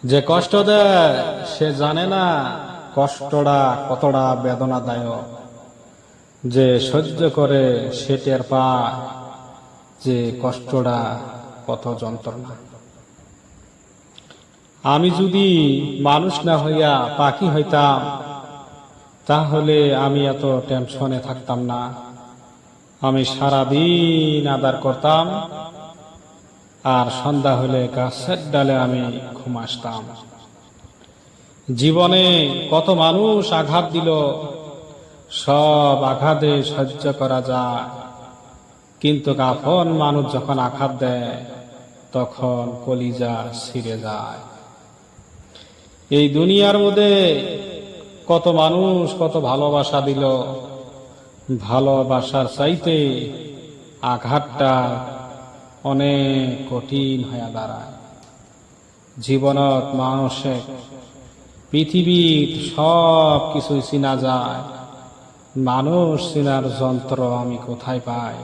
যে কষ্ট দেয় সে জানে না কষ্টটা কতটা বেদনাদায়ক। যে সহ্য করে সে টের পায় যে কষ্টটা কত যন্ত্রণা। আমি যদি মানুষ না হইয়া পাখি হইতাম, তাহলে আমি এত টেনশনে থাকতাম না। আমি সারাদিন আদর করতাম, আর সন্ধ্যা হলে গাছের ডালে আমি ঘুম আসতাম। জীবনে কত মানুষ আঘাত দিল, সব আঘাতে সহ্য করা যায়, কিন্তু আপন মানুষ যখন আঘাত দেয় তখন কলিজা ছিঁড়ে যায়। এই দুনিয়ার মধ্যে কত মানুষ কত ভালোবাসা দিল, ভালোবাসার চাইতে আঘাতটা অনেক কঠিন হয়ে দাঁড়ায়। জীবনত মানুষে পৃথিবীর সব কিছুই চিনা যায়, মানুষ চিনার যন্ত্র আমি কোথায় পাই?